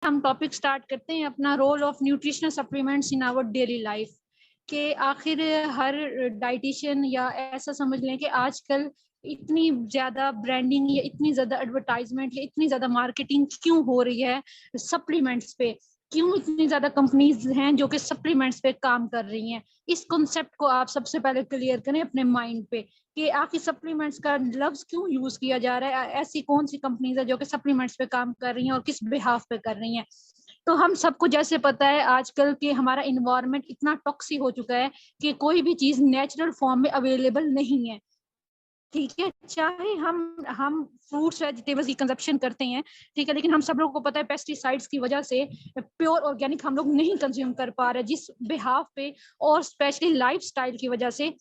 हम topic start करते हैं अपना role of nutritional supplements in our daily life के आखिर हर डाइटिशियन या ऐसा समझ लें कि आजकल इतनी ज्यादा ब्रांडिंग या इतनी ज्यादा एडवर्टाइजमेंट या इतनी ज्यादा मार्केटिंग क्यों हो रही है सप्लीमेंट्स पे, क्यों इतनी ज्यादा कंपनीज हैं जो कि सप्लीमेंट्स पे काम कर रही हैं। इस कॉन्सेप्ट को आप सबसे पहले क्लियर करें अपने माइंड पे कि आखिर सप्लीमेंट्स का लफ्ज क्यों यूज किया जा रहा है, ऐसी कौन सी कंपनीज है जो कि सप्लीमेंट्स पे काम कर रही हैं और किस बिहाफ पे कर रही हैं। तो हम सबको जैसे पता है आजकल के हमारा इन्वायरमेंट इतना टॉक्सिक हो चुका है कि कोई भी चीज नेचुरल फॉर्म में अवेलेबल नहीं है। ठीक है, चाहे हम फ्रूट्स वेजिटेबल्स की कंजप्शन करते हैं, ठीक है, लेकिन हम सब लोगों को पता है पेस्टिसाइड्स की वजह से प्योर ऑर्गेनिक हम लोग नहीं कंज्यूम कर पा रहे, जिस बिहाफ पे और स्पेशली लाइफस्टाइल की वजह से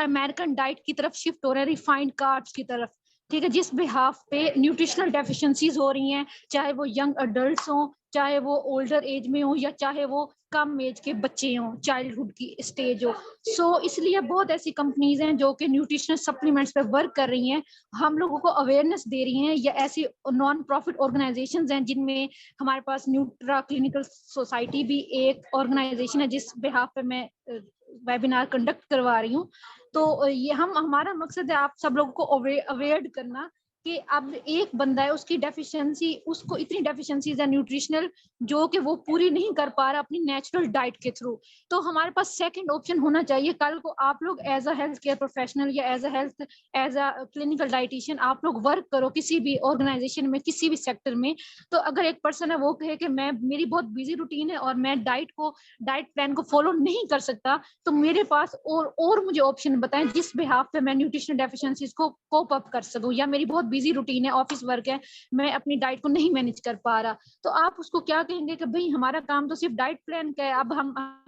अमेरिकन डाइट की तरफ शिफ्ट हो रहे हैं, रिफाइंड कार्ब्स की तरफ। ठीक है, जिस बिहाफ पे न्यूट्रिशनल डेफिशिएंसीज हो रही हैं, चाहे वो यंग अडल्ट्स हों, चाहे वो ओल्डर एज में हो, या चाहे वो कम एज के बच्चे हों, चाइल्डहुड की स्टेज हो। सो इसलिए बहुत ऐसी कंपनीज हैं जो कि न्यूट्रिशनल सप्लीमेंट्स पे वर्क कर रही हैं, हम लोगों को अवेयरनेस दे रही हैं, या ऐसी नॉन प्रॉफिट ऑर्गेनाइजेशंस हैं जिनमें हमारे पास न्यूट्रा क्लिनिकल सोसाइटी भी एक ऑर्गेनाइजेशन है जिस बिहाफ पे मैं वेबिनार कंडक्ट करवा रही हूँ। तो ये हमारा मकसद है आप सब लोगों को अवेयर करना कि अब एक बंदा है, उसकी डेफिशिएंसी, उसको इतनी डेफिशिएंसीज है न्यूट्रिशनल जो कि वो पूरी नहीं कर पा रहा अपनी नेचुरल डाइट के थ्रू। तो हमारे पास सेकंड ऑप्शन होना चाहिए। कल को आप लोग as a health care professional या एज अ क्लिनिकल डाइटिशियन आप लोग वर्क करो किसी भी ऑर्गेनाइजेशन में, किसी भी सेक्टर में, तो अगर एक पर्सन है वो कहे कि मैं मेरी बहुत बिजी रूटीन है और मैं डाइट प्लान को फॉलो नहीं कर सकता, तो मेरे पास और मुझे ऑप्शन बताएं जिस बिहाफ पे मैं न्यूट्रिशनल डेफिशिएंसीज को कोप अप कर सकूं, या मेरी बहुत बिजी रूटीन है, ऑफिस वर्क है, मैं अपनी डाइट को नहीं मैनेज कर पा रहा। तो आप उसको क्या कहेंगे कि भाई हमारा काम तो सिर्फ डाइट प्लान का है, अब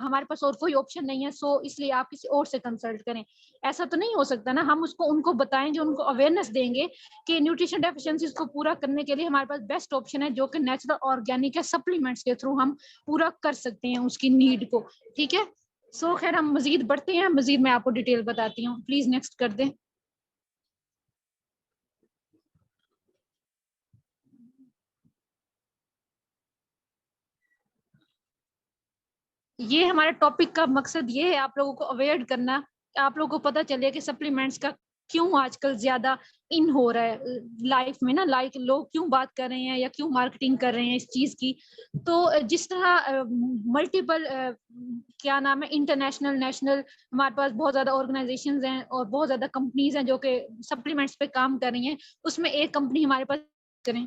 हमारे पास और कोई ऑप्शन नहीं है, सो इसलिए आप किसी और से कंसल्ट करें। ऐसा तो नहीं हो सकता ना। हम उसको उनको बताएंगे, उनको अवेयरनेस देंगे कि न्यूट्रिशन डेफिशिएंसीज को पूरा करने के लिए हमारे पास बेस्ट ऑप्शन है जो कि नेचुरल ऑर्गेनिक है, सप्लीमेंट्स के थ्रू हम पूरा कर सकते हैं उसकी नीड को। ठीक है, सो खैर हम मजीद बढ़ते हैं, मजीद मैं आपको डिटेल बताती हूँ। प्लीज नेक्स्ट कर दें। ये हमारे टॉपिक का मकसद ये है आप लोगों को अवेयर करना, आप लोगों को पता चले कि सप्लीमेंट्स का क्यों आजकल ज्यादा इन हो रहा है लाइफ में ना, लाइक लोग क्यों बात कर रहे हैं या क्यों मार्केटिंग कर रहे हैं इस चीज की। तो जिस तरह मल्टीपल क्या नाम है, इंटरनेशनल, नेशनल, हमारे पास बहुत ज्यादा ऑर्गेनाइजेशंस हैं और बहुत ज्यादा कंपनीज हैं जो कि सप्लीमेंट्स पे काम कर रही हैं। उसमें एक कंपनी हमारे पास करें,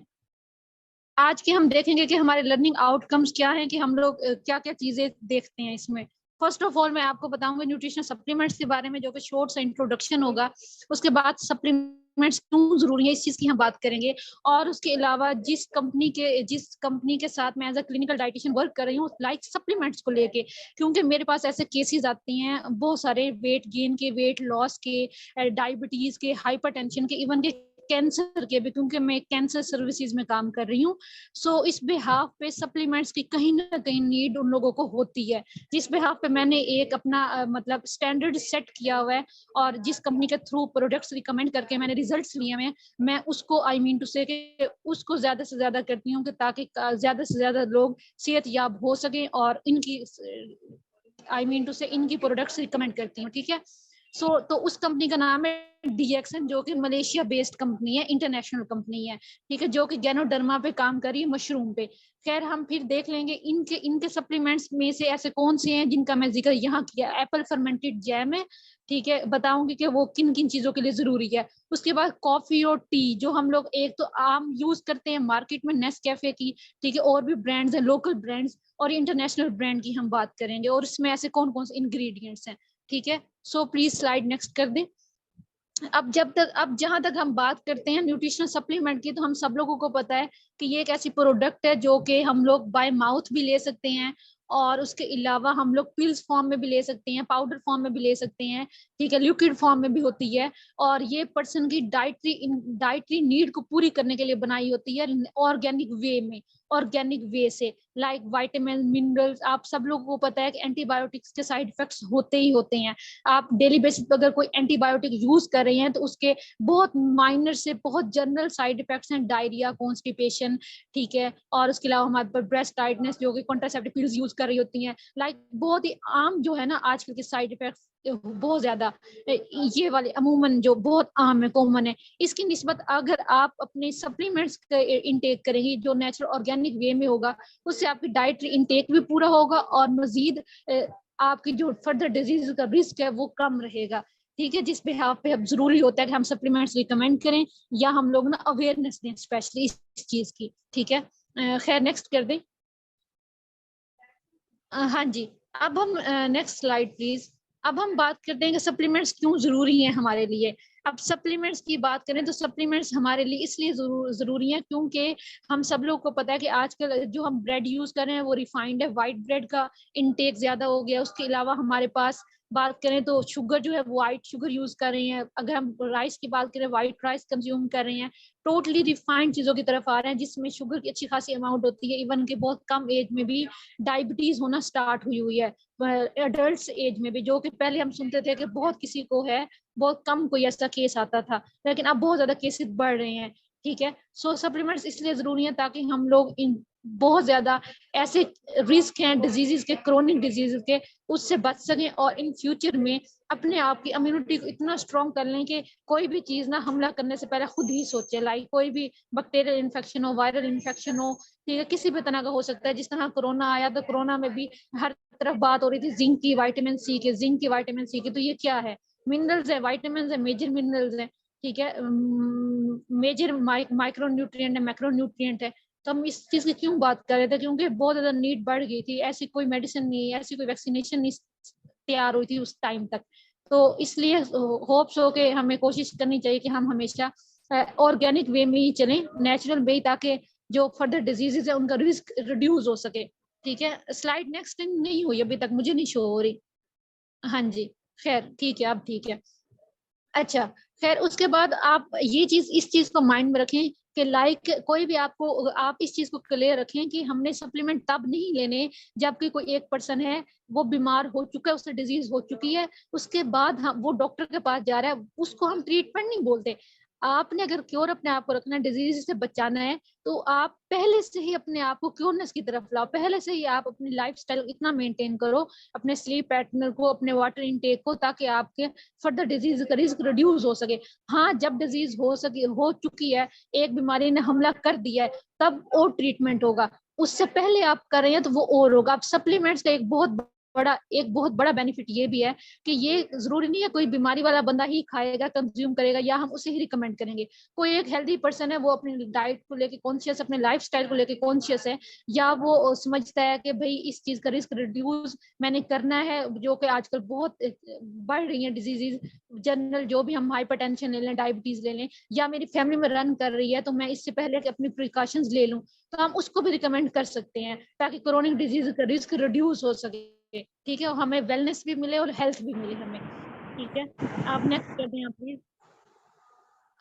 आज के हम देखेंगे कि हमारे लर्निंग आउटकम्स क्या हैं, कि हम लोग क्या क्या चीजें देखते हैं इसमें। फर्स्ट ऑफ ऑल मैं आपको बताऊंगा न्यूट्रिशनल सप्लीमेंट्स के बारे में, जो कि शॉर्ट सा इंट्रोडक्शन होगा। उसके बाद सप्लीमेंट्स क्यों जरूरी है इस चीज की हम बात करेंगे। और उसके अलावा जिस कंपनी के साथ मैं as a clinical dietitian work कर रही हूँ लाइक सप्लीमेंट्स को लेके, क्योंकि मेरे पास ऐसे केसेस आती हैं बहुत सारे, वेट गेन के, वेट लॉस के, डायबिटीज के, हाइपरटेंशन के, इवन के कैंसर के भी, क्योंकि मैं कैंसर सर्विसेज में काम कर रही हूँ। सो इस बिहाफ पे सप्लीमेंट्स की कहीं ना कहीं नीड उन लोगों को होती है, जिस बिहाफ पे मैंने एक अपना मतलब स्टैंडर्ड सेट किया हुआ है, और जिस कंपनी के थ्रू प्रोडक्ट्स रिकमेंड करके मैंने रिजल्ट्स लिए हुए हैं, मैं उसको आई मीन टू से उसको ज्यादा से ज्यादा करती हूँ कि ताकि ज्यादा से ज्यादा लोग सेहत याब हो सके, और इनकी आई मीन टू से इनकी प्रोडक्ट्स रिकमेंड करती हूँ। ठीक है, तो उस कंपनी का नाम है डीएक्सन, जो कि मलेशिया बेस्ड कंपनी है, इंटरनेशनल कंपनी है। ठीक है, जो कि गैनोडर्मा पे काम कर रही है, मशरूम पे। खैर हम फिर देख लेंगे इनके इनके सप्लीमेंट्स में से ऐसे कौन से हैं जिनका मैं जिक्र यहाँ किया। एप्पल फर्मेंटेड जैम है, ठीक है, बताऊंगी कि वो किन किन चीजों के लिए जरूरी है। उसके बाद कॉफी और टी, जो हम लोग एक तो आम यूज करते हैं मार्केट में नेस्कैफे की, ठीक है, और भी ब्रांड्स हैं, लोकल ब्रांड्स, और इंटरनेशनल ब्रांड की हम बात करेंगे, और इसमें ऐसे कौन कौन से इंग्रेडिएंट्स हैं। ठीक है, सो प्लीज स्लाइड नेक्स्ट कर दें। अब जहां तक हम बात करते हैं न्यूट्रिशनल सप्लीमेंट की, तो हम सब लोगों को पता है कि ये एक ऐसी प्रोडक्ट है जो कि हम लोग बाय माउथ भी ले सकते हैं, और उसके अलावा हम लोग पिल्स फॉर्म में भी ले सकते हैं, पाउडर फॉर्म में भी ले सकते हैं, ठीक है, लिक्विड फॉर्म में भी होती है। और ये पर्सन की डाइटरी नीड को पूरी करने के लिए बनाई होती है ऑर्गेनिक वे में, ऑर्गेनिक वे से। Like vitamin minerals. आप सब लोगों को पता है कि एंटीबायोटिक्स के साइड इफेक्ट्स होते ही होते हैं। आप डेली बेसिस पर अगर कोई एंटीबायोटिक यूज कर रहे हैं तो उसके बहुत माइनर से बहुत जनरल साइड इफेक्ट्स हैं, डायरिया, कॉन्स्टिपेशन, ठीक है। और उसके अलावा हमारे पास ब्रेस्ट टाइटनेस, जो कि कॉन्ट्रासेप्टिव पिल्स यूज कर रही होती हैं, लाइक बहुत ही आम जो है ना आजकल के साइड इफेक्ट्स, बहुत ज्यादा ये वाले अमूमन जो बहुत आम है, कॉमन है। इसकी निस्बत अगर आप अपने सप्लीमेंट्स इनटेक करेंगे जो नेचुरल ऑर्गेनिक वे में होगा, उससे आपकी डाइटरी इनटेक भी पूरा होगा और मजीद आपकी जो फर्दर डिजीज का रिस्क है वो कम रहेगा, ठीक है। जिस बिहाफ पे अब जरूरी होता है कि हम सप्लीमेंट्स रिकमेंड करें या हम लोग ना अवेयरनेस दें स्पेशली इस चीज की, ठीक है। खैर नेक्स्ट कर दें। हाँ जी। अब हम नेक्स्ट स्लाइड प्लीज। अब हम बात करते हैं कि सप्लीमेंट्स क्यों जरूरी हैं हमारे लिए। अब सप्लीमेंट्स की बात करें तो सप्लीमेंट्स हमारे लिए इसलिए जरूरी हैं क्योंकि हम सब लोग को पता है कि आजकल जो हम ब्रेड यूज कर रहे हैं वो रिफाइंड है, वाइट ब्रेड का इनटेक ज्यादा हो गया। उसके अलावा हमारे पास बात करें तो शुगर जो है वाइट शुगर यूज कर रहे हैं। अगर हम राइस की बात करें, वाइट राइस कंज्यूम कर रहे हैं, टोटली रिफाइंड चीजों की तरफ आ रहे हैं जिसमें शुगर की अच्छी खासी अमाउंट होती है। इवन के बहुत कम एज में भी डायबिटीज होना स्टार्ट हुई हुई है, एडल्ट एज में भी, जो कि पहले हम सुनते थे कि बहुत किसी को है, बहुत कम कोई ऐसा केस आता था, लेकिन अब बहुत ज्यादा केसेस बढ़ रहे हैं, ठीक है। सो सप्लीमेंट्स इसलिए जरूरी है ताकि हम लोग इन बहुत ज्यादा ऐसे रिस्क हैं डिजीजेस के, क्रोनिक डिजीज के, उससे बच सकें और इन फ्यूचर में अपने आप की इम्यूनिटी को इतना स्ट्रॉन्ग कर लें कि कोई भी चीज ना हमला करने से पहले खुद ही सोचे। लाइक कोई भी बैक्टीरियल इन्फेक्शन हो, वायरल इन्फेक्शन हो, ठीक है, किसी भी तरह का हो सकता है। जिस तरह कोरोना आया तो कोरोना में भी हर तरफ बात हो रही थी जिंक की, विटामिन सी के, जिंक की, विटामिन सी की। तो ये क्या है? मिनरल्स है, विटामिन है, मेजर मिनरल्स है, ठीक है, मेजर माइक्रो न्यूट्रिएंट है, मैक्रो न्यूट्रिएंट है। तो हम इस चीज की क्यों बात कर रहे थे? क्योंकि बहुत ज्यादा नीड बढ़ गई थी। ऐसी कोई मेडिसिन नहीं, ऐसी कोई वैक्सीनेशन नहीं तैयार हुई थी उस टाइम तक। तो इसलिए होप्स हो के हमें कोशिश करनी चाहिए कि हम हमेशा ऑर्गेनिक वे में ही चलें, नेचुरल वे, ताकि जो फर्दर डिजीजेज है उनका रिस्क रिड्यूस हो सके, ठीक है। स्लाइड नेक्स्ट नहीं हुई अभी तक, मुझे नहीं शो हो रही। हाँ जी। खैर ठीक है, अब ठीक है। अच्छा, खैर उसके बाद आप ये चीज, इस चीज को माइंड में रखें कि लाइक कोई भी आपको, आप इस चीज को क्लियर रखें कि हमने सप्लीमेंट तब नहीं लेने जबकि कोई एक पर्सन है वो बीमार हो चुका है, उससे डिजीज हो चुकी है, उसके बाद हम वो डॉक्टर के पास जा रहा है, उसको हम ट्रीटमेंट नहीं बोलते। आपने अगर क्योर अपने आप को रखना है, डिजीज से बचाना है, तो आप पहले से ही अपने आप को क्योरनेस की तरफ लाओ। पहले से ही आप अपनी लाइफस्टाइल इतना मेंटेन करो, अपने स्लीप पैटर्न को, अपने वाटर इनटेक को, ताकि आपके फर्दर डिजीज का रिस्क रिड्यूस हो सके। हाँ, जब डिजीज हो चुकी है, एक बीमारी ने हमला कर दिया है, तब और ट्रीटमेंट होगा। उससे पहले आप कर रहे हैं तो वो और होगा। आप सप्लीमेंट्स का एक बहुत बड़ा बेनिफिट ये भी है कि ये जरूरी नहीं है कोई बीमारी वाला बंदा ही खाएगा, कंज्यूम करेगा या हम उसे ही रिकमेंड करेंगे। कोई एक हेल्दी पर्सन है, वो अपनी डाइट को लेके कॉन्शियस, अपने लाइफस्टाइल को लेके कॉन्शियस है, या वो समझता है कि भाई इस चीज का रिस्क रिड्यूस मैंने करना है, जो कि आजकल बहुत बढ़ रही है डिजीजेज, जनरल जो भी हम हाइपरटेंशन ले लें, डायबिटीज ले लें, या मेरी फैमिली में रन कर रही है तो मैं इससे पहले अपनी प्रिकॉशंस ले लूं, तो हम उसको भी रिकमेंड कर सकते हैं ताकि क्रोनिक डिजीज का रिस्क रिड्यूस हो सके, ठीक है, और हमें वेलनेस भी मिले और हेल्थ भी मिले हमें, ठीक है। आप नेक्स्ट कर दें आप प्लीज।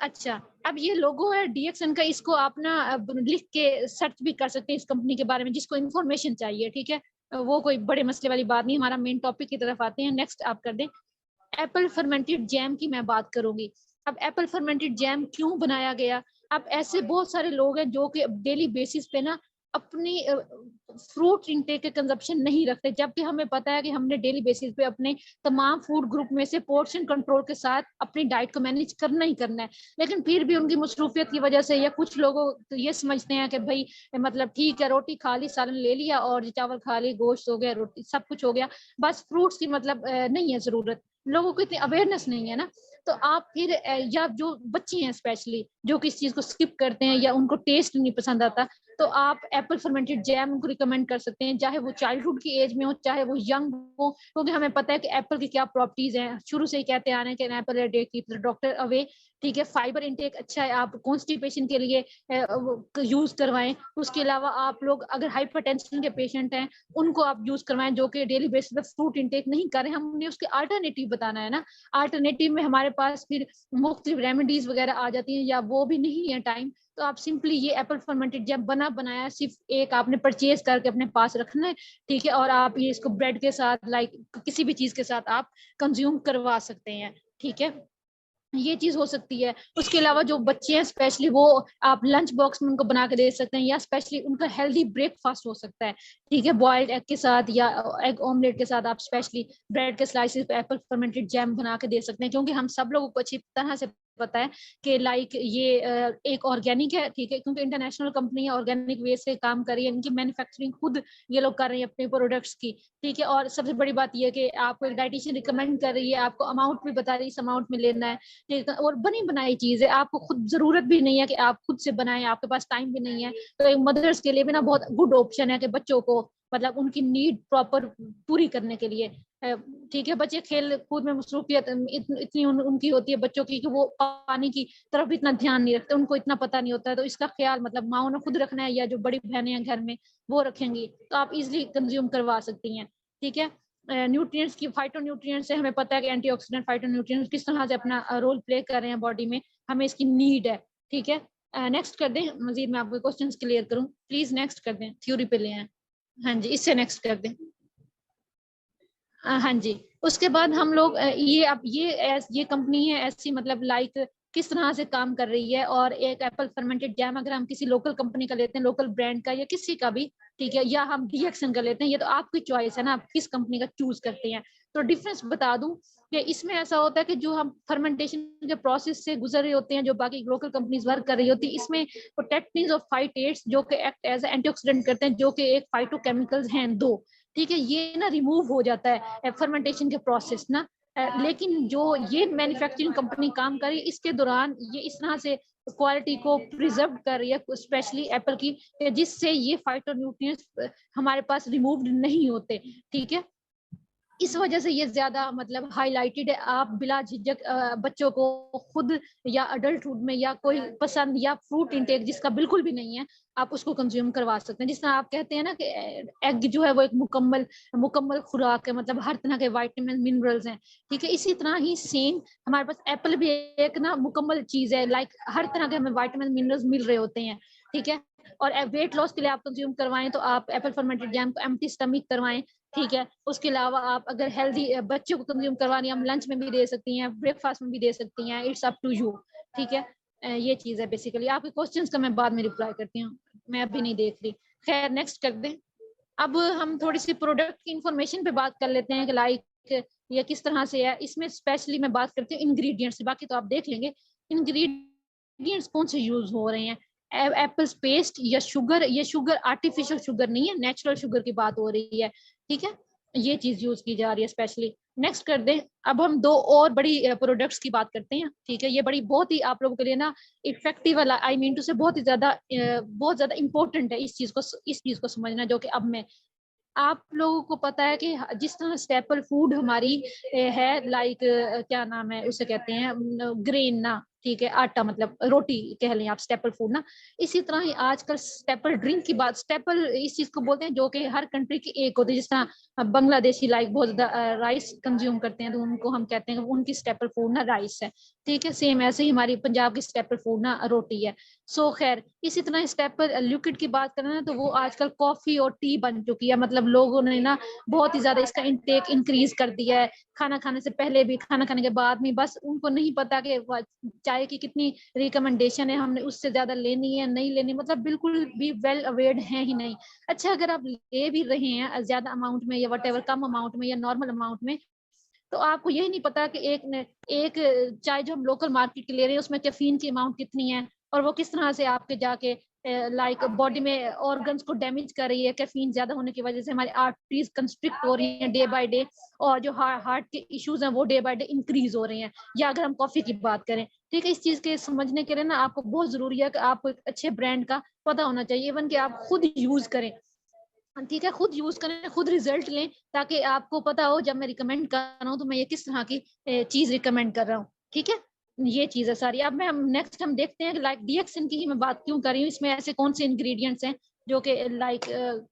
अच्छा, अब ये लोगो है डीएक्सन का, इसको आप ना लिख के सर्च भी कर सकते हैं इस कंपनी के बारे में, जिसको इन्फॉर्मेशन चाहिए, ठीक है। वो कोई बड़े मसले वाली बात नहीं। हमारा मेन टॉपिक की तरफ आते हैं। नेक्स्ट आप कर दें। एप्पल फर्मेंटेड जैम की मैं बात करूंगी। अब एप्पल फर्मेंटेड जैम क्यों बनाया गया? अब ऐसे बहुत सारे लोग हैं जो कि डेली बेसिस पे ना अपनी फ्रूट इंटेक के कंजप्शन नहीं रखते, जबकि हमें पता है कि हमने डेली बेसिस पे अपने तमाम फूड ग्रुप में से पोर्शन कंट्रोल के साथ अपनी डाइट को मैनेज करना ही करना है। लेकिन फिर भी उनकी मसरूफियत की वजह से, या कुछ लोगों तो ये समझते हैं कि भाई मतलब ठीक है, रोटी खा ली, सालन ले लिया, और चावल खा ली, गोश्त हो गया, रोटी सब कुछ हो गया, बस फ्रूट्स की मतलब नहीं है जरूरत। लोगों को इतनी अवेयरनेस नहीं है ना। तो आप फिर या जो बच्चे हैं स्पेशली जो कि इस चीज को स्किप करते हैं या उनको टेस्ट नहीं पसंद आता, तो आप एप्पल फर्मेंटेड जैम उनको रिकमेंड कर सकते हैं, चाहे वो चाइल्डहुड की एज में हो, चाहे वो यंग हो, क्योंकि हमें पता है कि एप्पल की क्या प्रॉपर्टीज हैं। शुरू से ही कहते आ रहे हैं कि Apple a day keeps the doctor away, ठीक है। फाइबर इंटेक अच्छा है, आप कॉन्स्टिपेशन के लिए यूज करवाएं। उसके अलावा आप लोग अगर हाइपरटेंशन के पेशेंट हैं, उनको आप यूज करवाएं, जो कि डेली बेसिस पे फ्रूट इंटेक नहीं कर रहे हैं, हमने उसके अल्टरनेटिव बताना है ना। अल्टरनेटिव में हमारे पास फिर मुख्तलिफ रेमेडीज वगैरह आ जाती हैं, या वो भी नहीं है टाइम, तो आप सिंपली ये एप्पल फर्मेंटेड जैम बना बनाया सिर्फ एक आपने परचेज करके अपने पास रखना है, ठीक है, और आप ये इसको ब्रेड के साथ लाइक किसी भी चीज के साथ आप कंज्यूम करवा सकते हैं, ठीक है, ये चीज हो सकती है। उसके अलावा जो बच्चे हैं स्पेशली वो आप लंच बॉक्स में उनको बना के दे सकते हैं, या स्पेशली उनका हेल्दी ब्रेकफास्ट हो सकता है, ठीक है, बॉइल्ड एग के साथ या एग ऑमलेट के साथ आप स्पेशली ब्रेड के स्लाइसेस पे एप्पल फर्मेंटेड जैम बना के दे सकते हैं, क्योंकि हम सब लोगों को अच्छी तरह से पता है कि लाइक ये एक ऑर्गेनिक है, ठीक है, क्योंकि इंटरनेशनल कंपनी है, ऑर्गेनिक वे से काम कर रही है, इनकी मैन्युफैक्चरिंग खुद ये लोग कर रहे हैं अपने प्रोडक्ट्स की, ठीक है, और सबसे बड़ी बात ये है कि आपको एक डाइटिशियन रिकमेंड कर रही है, आपको अमाउंट भी बता रही है इस अमाउंट में लेना है, और बनी बनाई चीज है, आपको खुद जरूरत भी नहीं है कि आप खुद से बनाएं, आपके पास टाइम भी नहीं है, तो एक मदर्स के लिए भी ना बहुत गुड ऑप्शन है कि बच्चों को मतलब उनकी नीड प्रॉपर पूरी करने के लिए, ठीक है, बच्चे खेल कूद में मसरूफियत इतनी उनकी होती है बच्चों की कि वो पानी की तरफ इतना ध्यान नहीं रखते, उनको इतना पता नहीं होता है, तो इसका ख्याल मतलब माओ ने खुद रखना है, या जो बड़ी बहनें हैं घर में वो रखेंगी, तो आप इजिली कंज्यूम करवा सकती हैं, ठीक है। न्यूट्रिएंट्स की फाइटो न्यूट्रिएंट्स से हमें पता है कि एंटीऑक्सीडेंट फाइटो न्यूट्रिएंट्स किस तरह से अपना रोल प्ले कर रहे हैं बॉडी में, हमें इसकी नीड है, ठीक है। नेक्स्ट कर दें, मजीद मैं आपको क्वेश्चंस क्लियर करूं, प्लीज नेक्स्ट कर दें, थ्योरी पे ले आए, हाँ जी, इससे नेक्स्ट कर दें, हाँ जी। उसके बाद हम लोग ये अब ये कंपनी है ऐसी मतलब लाइक किस तरह से काम कर रही है, और एक एप्पल फर्मेंटेड जैम अगर हम किसी लोकल कंपनी का लेते हैं, लोकल ब्रांड का या किसी का भी, ठीक है, या हम डीएक्सन का लेते हैं, ये तो आपकी चॉइस है ना, आप किस कंपनी का चूज करते हैं। तो डिफरेंस बता दूं कि इसमें ऐसा होता है कि जो हम फर्मेंटेशन के प्रोसेस से गुजर रहे होते हैं, जो बाकी लोकल कंपनीज वर्क कर रही होती है, इसमें प्रोटेक्टिन्स और फाइटेट्स जो कि एक्ट एज एंटीऑक्सीडेंट करते हैं, जो कि एक फाइटोकेमिकल्स हैं दो, ठीक है, ये ना रिमूव हो जाता है फर्मेंटेशन के प्रोसेस ना। लेकिन जो ये मैन्युफैक्चरिंग कंपनी काम कर रही है इसके दौरान ये इस तरह से क्वालिटी को प्रिजर्व कर रही है, स्पेशली एप्पल की, जिससे ये फाइटोन्यूट्रिएंट्स हमारे पास रिमूव्ड नहीं होते, ठीक है। इस वजह से ये ज्यादा मतलब हाईलाइटेड है, आप बिला झिझक बच्चों को खुद या अडल्टहुड में या कोई पसंद या फ्रूट इंटेक जिसका बिल्कुल भी नहीं है, आप उसको कंज्यूम करवा सकते हैं। जिस तरह आप कहते हैं ना कि एग जो है वो एक मुकम्मल मुकम्मल खुराक है, मतलब हर तरह के वाइटामिन मिनरल्स हैं, ठीक है, इसी तरह ही सेम हमारे पास एप्पल भी एक ना मुकम्मल चीज है, लाइक हर तरह के हमें वाइटामिन मिनरल्स मिल रहे होते हैं, ठीक है। और वेट लॉस के लिए आप कंज्यूम करवाएं तो आप एप्पल फर्मेंटेड जैम को एम्प्टी स्टमक करवाएं, ठीक है। उसके अलावा आप अगर हेल्दी बच्चों को कंज्यूम करवानी, हम लंच में भी दे सकती हैं, ब्रेकफास्ट में भी दे सकती हैं, इट्स अप टू यू, ठीक है। ये चीज है बेसिकली। आपके क्वेश्चंस का मैं बाद में रिप्लाई करती हूँ, मैं अभी नहीं देख रही। खैर नेक्स्ट कर दें। अब हम थोड़ी सी प्रोडक्ट की इंफॉर्मेशन पे बात कर लेते हैं कि लाइक ये किस तरह से है। इसमें स्पेशली मैं बात करती हूँ इंग्रेडिएंट्स, बाकी तो आप देख लेंगे। इंग्रेडिएंट्स कौन से यूज हो रहे हैं, एप्पल्स पेस्ट या शुगर, ये शुगर आर्टिफिशियल शुगर नहीं है, नेचुरल शुगर की बात हो रही है, ठीक है, ये चीज यूज की जा रही है स्पेशली। नेक्स्ट कर दें। अब हम दो और बड़ी प्रोडक्ट्स की बात करते हैं, ठीक है, ये बड़ी बहुत ही आप लोगों के लिए ना इफेक्टिव वाला, आई मीन टू से बहुत ज्यादा इंपॉर्टेंट है इस चीज को समझना, जो कि अब मैं आप लोगों को पता है कि जिस तरह स्टेपल फूड हमारी है, लाइक क्या नाम है उसे कहते हैं ग्रेन ना, ठीक है, आटा मतलब रोटी कह लें आप, स्टेपल फूड ना। इसी तरह ही आजकल स्टेपल ड्रिंक की बात, स्टेपल इस चीज को बोलते हैं जो कि हर कंट्री की एक होती है, जिस तरह बांग्लादेशी लाइक बहुत ज्यादा राइस कंज्यूम करते हैं, तो उनको हम कहते हैं उनकी स्टेपल फूड ना राइस है, ठीक है। सेम ऐसे ही हमारी पंजाब की स्टेपल फूड ना रोटी है। सो खैर इसी तरह स्टेपल लिक्विड की बात करें ना, तो वो आजकल कॉफी और टी बन चुकी है, मतलब लोगों ने ना बहुत ही ज्यादा इसका इंटेक इंक्रीज कर दिया है, खाना खाने से पहले भी, खाना खाने के बाद में, बस उनको नहीं पता कि चाय की कितनी रिकमेंडेशन है, हमने उससे ज्यादा लेनी है नहीं लेनी, मतलब बिल्कुल भी वेल अवेयर्ड है ही नहीं। अच्छा अगर आप ले भी रहे हैं ज्यादा अमाउंट में या वट एवर, कम अमाउंट में या नॉर्मल अमाउंट में, तो आपको यही नहीं पता कि एक चाय जो हम लोकल मार्केट की ले रहे हैं उसमें कैफीन की अमाउंट कितनी है, और वो किस तरह से आपके जाके लाइक बॉडी में ऑर्गन्स को डैमेज कर रही है। कैफीन ज्यादा होने की वजह से हमारी आर्टरीज कंस्ट्रिक्ट हो रही हैं डे बाय डे, और जो हार्ट के इश्यूज हैं वो डे बाय डे इंक्रीज हो रहे हैं। या अगर हम कॉफी की बात करें, ठीक है, इस चीज के समझने के लिए ना आपको बहुत जरूरी है कि आपको एक अच्छे ब्रांड का पता होना चाहिए, इवन कि आप खुद यूज करें, ठीक है, खुद यूज करें, खुद रिजल्ट लें, ताकि आपको पता हो जब मैं रिकमेंड कर रहा हूँ तो मैं ये किस तरह की चीज रिकमेंड कर रहा हूँ, ठीक है। ये चीज है सारी। अब मैं हम नेक्स्ट हम देखते हैं कि लाइक डीएक्सन की ही मैं बात क्यों कर रही हूँ, इसमें ऐसे कौन से इंग्रेडिएंट्स हैं जो कि लाइक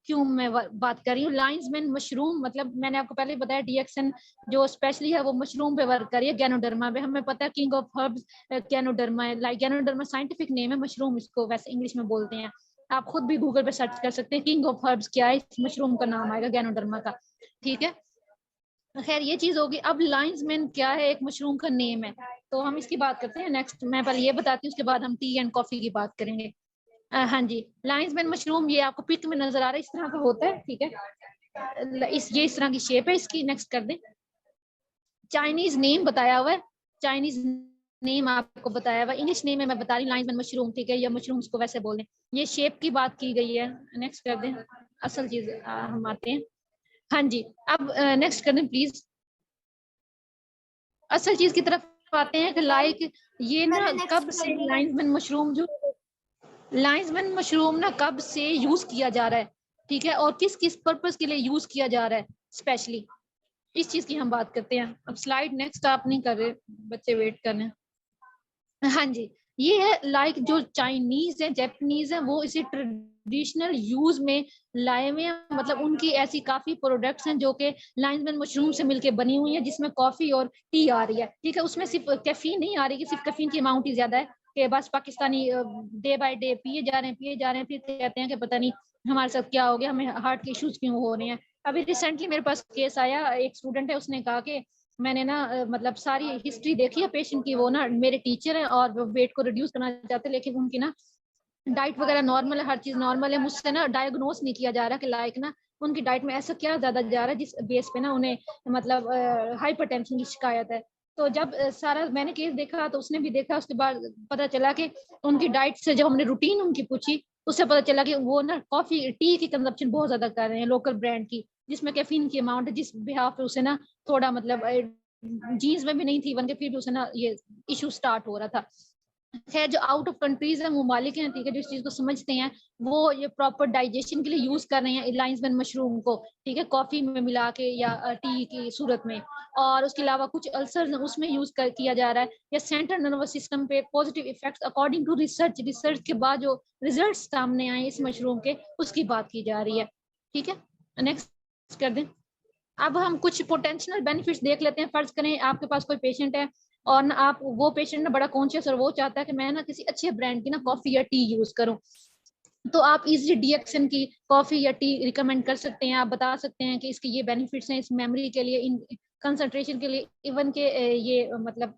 क्यों मैं बात कर रही हूँ। लाइंस मैन मशरूम, मतलब मैंने आपको पहले बताया डीएक्सन जो स्पेशली है वो मशरूम पे वर्क कर रही है, गैनोडर्मा पे। हमें पता है किंग ऑफ हर्ब्स गैनोडर्मा है, लाइक गैनोडर्मा साइंटिफिक नेम है, मशरूम इसको वैसे इंग्लिश में बोलते हैं। आप खुद भी गूगल पे सर्च कर सकते हैं किंग ऑफ हर्ब्स क्या है, इस मशरूम का नाम आएगा गैनोडर्मा का, ठीक है। खैर ये चीज होगी। अब लाइंस मैन क्या है, एक मशरूम का नेम है, तो हम इसकी बात करते हैं नेक्स्ट। मैं पहले ये बताती हूँ, उसके बाद हम टी एंड कॉफी की बात करेंगे। हाँ जी, लाइंस मैन मशरूम ये आपको पिक में नजर आ रहा है, इस तरह का होता है, ठीक है। इस तरह की शेप है इसकी। नेक्स्ट कर दें। चाइनीज नेम बताया हुआ है, चाइनीज नेम आपको बताया हुआ, इंग्लिश नेम है मैं बता रही हूँ, लाइंस मैन मशरूम, ठीक है, या मशरूम्स को वैसे बोल दें। ये शेप की बात की गई है। नेक्स्ट कर दें। असल चीज हम आते हैं। हाँ जी, अब नेक्स्ट कर दें प्लीज। असल चीज की तरफ आते हैं कि लाइक ये ना कब से लाइंसमैन मशरूम जो लाइंसमैन मशरूम ना कब से यूज किया जा रहा है, ठीक है, और किस किस पर्पस के लिए यूज किया जा रहा है स्पेशली, इस चीज की हम बात करते हैं। अब स्लाइड नेक्स्ट आप नहीं कर रहे, बच्चे वेट कर रहे हैं। हाँ जी, ये है लाइक जो चाइनीज है जापानीज है वो इसे ट्रेडिशनल यूज में लाए हुए हैं, मतलब उनकी ऐसी काफी प्रोडक्ट्स हैं जो कि लाइंसमैन मशरूम से मिलके बनी हुई है, जिसमें कॉफी और टी आ रही है, ठीक है। उसमें सिर्फ कैफीन नहीं आ रही, कि सिर्फ कैफीन की अमाउंट ही ज्यादा है, कि बस पाकिस्तानी डे बाय डे पिए जा रहे हैं पिए जा रहे हैं, फिर कहते हैं कि पता नहीं हमारे साथ क्या हो गया, हमें हार्ट के इश्यूज क्यों हो रहे हैं। अभी रिसेंटली मेरे पास केस आया, एक स्टूडेंट है, उसने कहा कि मैंने ना मतलब सारी हिस्ट्री देखी है पेशेंट की, वो ना मेरे टीचर हैं और वो वेट को रिड्यूस करना चाहते हैं, लेकिन उनकी ना डाइट वगैरह नॉर्मल है, हर चीज नॉर्मल है, मुझसे ना डायग्नोस नहीं किया जा रहा कि लाइक ना उनकी डाइट में ऐसा क्या ज्यादा जा रहा है जिस बेस पे ना उन्हें मतलब हाइपरटेंशन की शिकायत है। तो जब सारा मैंने केस देखा तो उसने भी देखा, उसके बाद पता चला कि उनकी डाइट से जब हमने रूटीन उनकी पूछी, उससे पता चला कि वो ना कॉफी टी की कंजप्शन बहुत ज्यादा कर रहे हैं लोकल ब्रांड की, जिसमें कैफीन की अमाउंट है, जिस बिहाफ पे उसे ना थोड़ा मतलब जीन्स में भी नहीं थी बन के, फिर भी उसे ना ये इशू स्टार्ट हो रहा था। खैर जो आउट ऑफ कंट्रीज है ममालिक हैं, ठीक है, जो इस चीज को समझते हैं, वो ये प्रॉपर डाइजेशन के लिए यूज कर रहे हैं लाइंसमैन मशरूम को, ठीक है, कॉफी में मिला के या टी की सूरत में। और उसके अलावा कुछ अल्सर उसमें यूज किया जा रहा है, या सेंट्रल नर्वस सिस्टम पे positive effects according to research, research के बाद जो रिजल्ट सामने आए इस मशरूम के, उसकी बात की जा रही है, ठीक है। नेक्स्ट कर दें। अब हम कुछ पोटेंशियल बेनिफिट्स देख लेते हैं। फर्ज करें आपके पास कोई पेशेंट है और ना आप वो पेशेंट ना बड़ा कॉन्शियस और वो चाहता है कि मैं ना किसी अच्छे ब्रांड की ना कॉफी या टी यूज करूं, तो आप इजी डीएक्सन की कॉफी या टी रिकमेंड कर सकते हैं। आप बता सकते हैं कि इसके ये बेनिफिट्स हैं, इस मेमोरी के लिए, इन कंसंट्रेशन के लिए, इवन के ये मतलब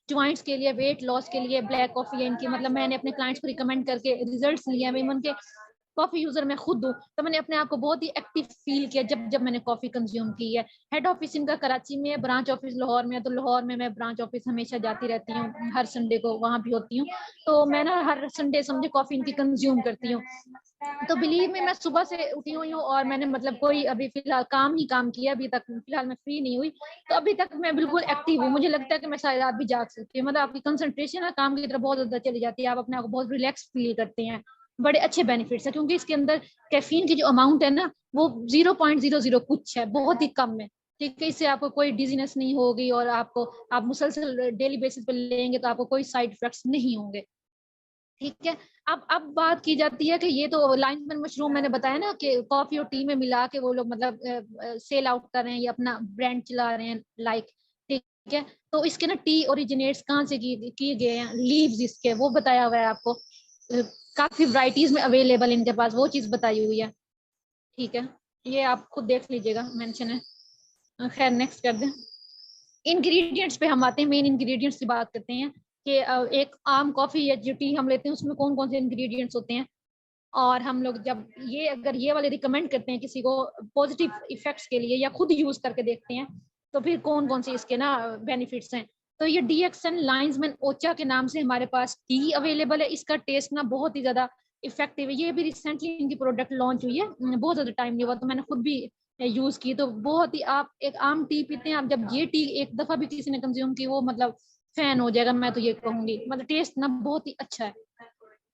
ज्वाइंट्स के लिए, वेट लॉस के लिए ब्लैक कॉफी है इनकी, मतलब मैंने अपने क्लाइंट्स को रिकमेंड करके रिजल्ट्स लिए हैं। इवन के कॉफी यूजर मैं खुद हूँ, तो मैंने अपने आप को बहुत ही एक्टिव फील किया जब जब मैंने कॉफी कंज्यूम की है। हेड ऑफिस इनका कराची में है, ब्रांच ऑफिस लाहौर में है, तो लाहौर में मैं ब्रांच ऑफिस हमेशा जाती रहती हूँ, हर संडे को वहां भी होती हूँ, तो मैं ना हर संडे समझे कॉफी इनकी कंज्यूम करती हूँ। तो बिलीव में मैं सुबह से उठी हुई हूँ और मैंने मतलब कोई अभी फिलहाल काम ही काम किया, अभी तक फिलहाल मैं फ्री नहीं हुई, तो अभी तक मैं बिल्कुल एक्टिव हूँ। मुझे लगता है कि मैं शायद रात भी जाग सकती हूँ, मतलब आपकी कंसंट्रेशन है काम की तरफ बहुत ज्यादा चली जाती है, आप अपने आप को बहुत रिलैक्स फील करते हैं। बड़े अच्छे बेनिफिट्स है, क्योंकि इसके अंदर कैफीन की जो अमाउंट है ना वो 0.00 कुछ है, बहुत ही कम है, ठीक है। इससे आपको कोई डिजीनेस नहीं होगी, और आपको आप मुसलसल डेली बेसिस पे लेंगे तो आपको कोई साइड इफेक्ट्स नहीं होंगे, ठीक है। अब बात की जाती है कि ये तो लाइनमैन मशरूम मैंने बताया ना कि कॉफी और टी में मिला के वो लोग मतलब सेल आउट कर रहे हैं, ये अपना ब्रांड चला रहे हैं, लाइक, ठीक है। तो इसके ना टी ओरिजिनेट्स कहाँ से किए गए हैं, लीव्स इसके वो बताया हुआ है आपको, काफी वैरायटीज में अवेलेबल इनके पास, वो चीज बताई हुई है, ठीक है। ये आप खुद देख लीजिएगा, मेंशन है। खैर नेक्स्ट कर दें। इंग्रेडिएंट्स पे हम आते हैं, मेन इंग्रेडिएंट्स की बात करते हैं कि एक आम कॉफी या जो टी हम लेते हैं उसमें कौन कौन से इंग्रेडिएंट्स होते हैं, और हम लोग जब ये अगर ये वाले रिकमेंड करते हैं किसी को पॉजिटिव इफेक्ट्स के लिए या खुद यूज करके देखते हैं, तो फिर कौन कौन से इसके ना बेनिफिट्स हैं। तो ये डीएक्सन लाइंसमैन ओचा के नाम से हमारे पास टी अवेलेबल है, इसका टेस्ट ना बहुत ही ज्यादा इफेक्टिव है। ये भी रिसेंटली इनकी प्रोडक्ट लॉन्च हुई है, बहुत ज्यादा टाइम नहीं हुआ, तो मैंने खुद भी यूज की, तो बहुत ही, आप एक आम टी पीते हैं, आप जब ये टी एक दफा भी किसी ने कंज्यूम की वो मतलब फैन हो जाएगा, मैं तो ये कहूंगी, मतलब टेस्ट ना बहुत ही अच्छा है।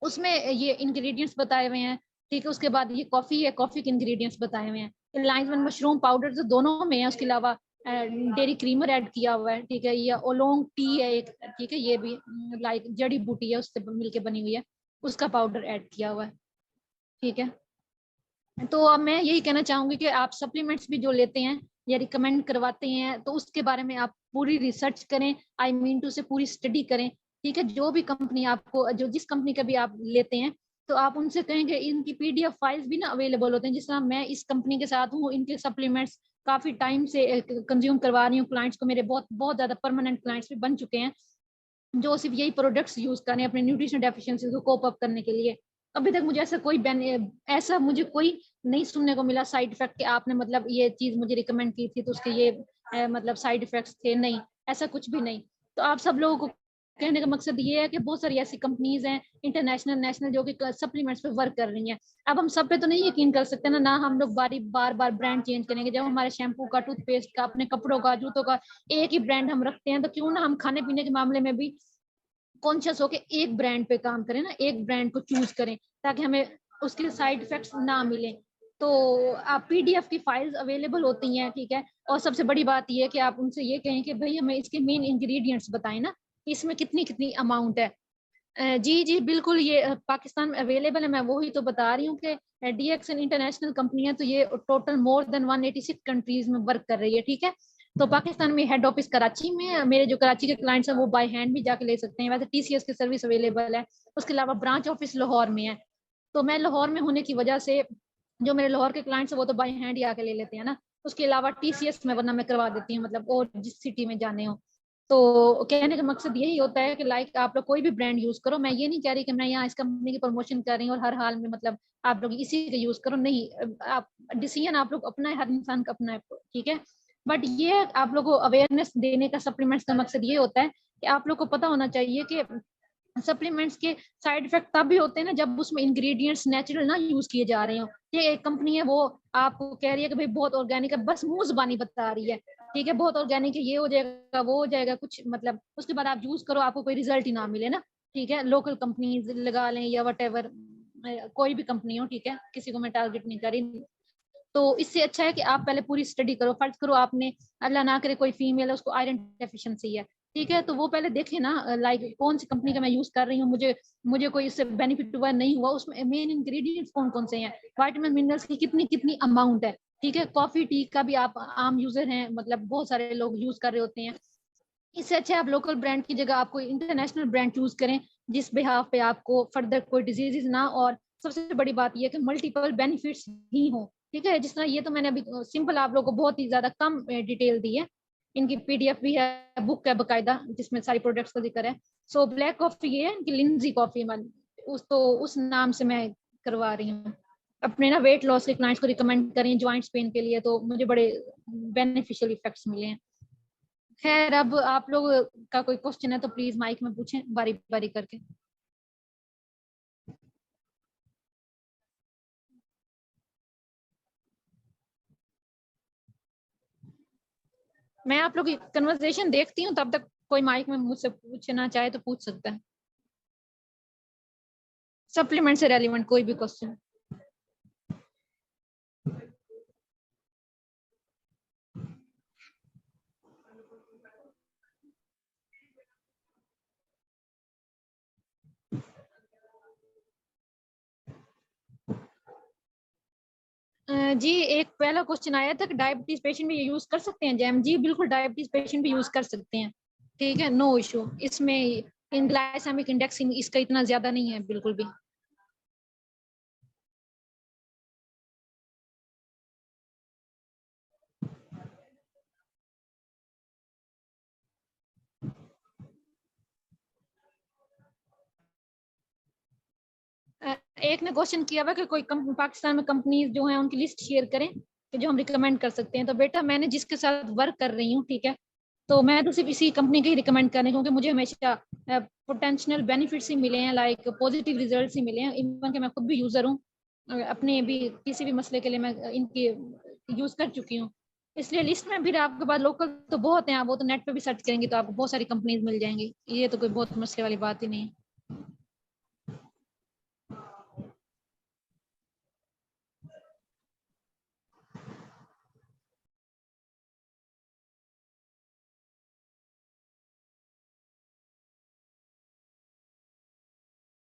उसमें ये इंग्रेडिएंट्स बताए हुए हैं, ठीक है। उसके बाद ये कॉफी है, कॉफी के इंग्रेडिएंट्स बताए हुए हैं, लाइनमैन मशरूम पाउडर तो दोनों में है, उसके अलावा डेरी क्रीमर ऐड किया हुआ है, ठीक है। ये ओलोंग टी है एक, ठीक है, ये भी लाइक जड़ी बूटी है उससे मिलके बनी हुई है, उसका पाउडर ऐड किया हुआ है, ठीक है। तो अब मैं यही कहना चाहूंगी कि आप सप्लीमेंट्स भी जो लेते हैं या रिकमेंड करवाते हैं तो उसके बारे में आप पूरी रिसर्च करें, आई मीन टू से पूरी स्टडी करें। ठीक है, जो भी कंपनी आपको, जो जिस कंपनी का भी आप लेते हैं तो आप उनसे कहेंगे, इनकी पीडीएफ फाइल्स भी ना अवेलेबल होते हैं। जिस तरह मैं इस कंपनी के साथ हूँ, इनके सप्लीमेंट्स काफी टाइम से कंज्यूम करवा रही हूँ क्लाइंट्स को, मेरे बहुत बहुत ज्यादा परमानेंट क्लाइंट्स भी बन चुके हैं जो सिर्फ यही प्रोडक्ट्स यूज कर रहे हैं अपने न्यूट्रिशन डेफिशिएंसी को कोप अप करने के लिए। अभी तक मुझे ऐसा मुझे कोई नहीं सुनने को मिला साइड इफेक्ट कि आपने मतलब ये चीज मुझे रिकमेंड की थी तो उसके ये मतलब साइड इफेक्ट्स थे, नहीं, ऐसा कुछ भी नहीं। तो आप सब लोगों को कहने का मकसद ये है कि बहुत सारी ऐसी कंपनीज हैं इंटरनेशनल नेशनल जो कि सप्लीमेंट्स पे वर्क कर रही हैं। अब हम सब पे तो नहीं यकीन कर सकते ना हम लोग बार बार ब्रांड चेंज करेंगे। जब हमारे शैम्पू का, टूथपेस्ट का, अपने कपड़ों का, जूतों का एक ही ब्रांड हम रखते हैं, तो क्यों ना हम खाने पीने के मामले में भी कॉन्शियस होके एक ब्रांड पे काम करें ना, एक ब्रांड को चूज करें ताकि हमें उसके साइड इफेक्ट्स ना मिले। तो आप पीडीएफ की फाइल्स अवेलेबल होती हैं, ठीक है। और सबसे बड़ी बात ये है कि आप उनसे ये कहें कि भाई हमें इसके मेन इंग्रेडिएंट्स बताएं ना, इसमें कितनी कितनी अमाउंट है। जी जी बिल्कुल, ये पाकिस्तान में अवेलेबल है। मैं वही तो बता रही हूँ कि डीएक्सन इंटरनेशनल कंपनी है, तो ये टोटल मोर देन 186 कंट्रीज में वर्क कर रही है, ठीक है। तो पाकिस्तान में हेड ऑफिस कराची में है। मेरे जो कराची के क्लाइंट्स हैं वो बाय हैंड भी जाके ले सकते हैं, वैसे टीसीएस की सर्विस अवेलेबल है। उसके अलावा ब्रांच ऑफिस लाहौर में है। तो मैं लाहौर में होने की वजह से जो मेरे लाहौर के क्लाइंट्स हैं वो तो बाय हैंड ही आके ले लेते हैं ना। उसके अलावा टीसीएस में वरना मैं करवा देती हूँ, मतलब और जिस सिटी में जाने हो। तो कहने का मकसद यही होता है कि लाइक आप लोग कोई भी ब्रांड यूज करो। मैं ये नहीं कह रही कि मैं यहाँ इस कंपनी की प्रमोशन कर रही हूँ और हर हाल में मतलब आप लोग इसी का यूज करो, नहीं। आप डिसीजन आप लोग अपना है, हर इंसान का अपना है, ठीक है। बट ये आप लोग को अवेयरनेस देने का सप्लीमेंट्स का मकसद ये होता है कि आप लोग को पता होना चाहिए कि सप्लीमेंट्स के साइड इफेक्ट तब भी होते हैं ना जब उसमें इंग्रेडिएंट्स नेचुरल ना यूज किए जा रहे हो। ये एक कंपनी है वो आपको कह रही है कि भाई बहुत ऑर्गेनिक है, बस मुंह जुबानी बता रही है, ठीक है, बहुत ऑर्गेनिक है, ये हो जाएगा वो हो जाएगा, कुछ मतलब उसके बाद आप यूज करो आपको कोई रिजल्ट ही ना मिले ना, ठीक है। लोकल कंपनी लगा लें या वट एवर, कोई भी कंपनी हो, ठीक है, किसी को मैं टारगेट नहीं कर रही। तो इससे अच्छा है कि आप पहले पूरी स्टडी करो। फर्ज करो आपने, अल्लाह ना करे, कोई फीमेल है उसको आयरन डेफिशिएंसी है, ठीक है, तो वो पहले देखे ना लाइक कौन सी कंपनी का मैं यूज कर रही हूँ, मुझे मुझे कोई इससे बेनिफिट हुआ नहीं हुआ, उसमें मेन इंग्रेडिएंट्स कौन कौन से हैं, विटामिन मिनरल्स की कितनी कितनी अमाउंट है, ठीक है। कॉफी टी का भी आप आम यूजर हैं, मतलब बहुत सारे लोग यूज कर रहे होते हैं। इससे अच्छा है आप लोकल ब्रांड की जगह आप कोई इंटरनेशनल ब्रांड चूज करें जिस बिहाफ पे आपको फर्दर कोई डिजीजेस ना, और सबसे बड़ी बात यह कि मल्टीपल बेनिफिट्स ही हो, ठीक है। जिस तरह ये तो मैंने अभी सिंपल आप लोगों को बहुत ही ज्यादा कम डिटेल दी है। इनकी पीडीएफ भी है, बुक है बकायदा जिसमें सारी प्रोडक्ट्स का जिक्र है। सो ब्लैक कॉफी ये है इनकी लिंजी कॉफी, उस नाम से मैं करवा रही हूँ। अपने ना वेट लॉस के क्लाइंट्स को रिकमेंड करें जॉइंट्स पेन के लिए, तो मुझे बड़े बेनिफिशियल इफेक्ट्स मिले हैं। खैर, अब आप लोग का कोई क्वेश्चन है तो प्लीज माइक में पूछें बारी बारी करके। मैं आप लोग की कन्वर्सेशन देखती हूँ, तब तक कोई माइक में मुझसे पूछना चाहे तो पूछ सकता है, सप्लीमेंट से रेलिवेंट कोई भी क्वेश्चन। जी, एक पहला क्वेश्चन आया था कि डायबिटीज पेशेंट भी ये यूज कर सकते हैं जैम। जी बिल्कुल, डायबिटीज पेशेंट भी यूज कर सकते हैं, ठीक है, नो इशू इसमें। इन ग्लाइसेमिक इंडेक्स इसका इतना ज्यादा नहीं है बिल्कुल भी। एक ने क्वेश्चन किया हुआ कि कोई पाकिस्तान में कंपनीज जो हैं उनकी लिस्ट शेयर करें कि जो हम रिकमेंड कर सकते हैं। तो बेटा मैंने जिसके साथ वर्क कर रही हूँ, ठीक है, तो मैं तो सिर्फ इसी कंपनी के ही रिकमेंड कर रही हूँ क्योंकि मुझे हमेशा पोटेंशियल बेनिफिट्स ही मिले हैं, लाइक पॉजिटिव रिजल्ट्स ही मिले हैं। इवन कि मैं खुद भी यूजर हूँ, अपने भी किसी भी मसले के लिए मैं इनकी यूज कर चुकी हूँ। इसलिए लिस्ट में फिर आपके पास लोकल तो बहुत हैं, आप वो तो नेट पे भी सर्च करेंगे तो आपको बहुत सारी कंपनीज मिल जाएंगी, ये तो कोई बहुत मसले वाली बात ही नहीं है।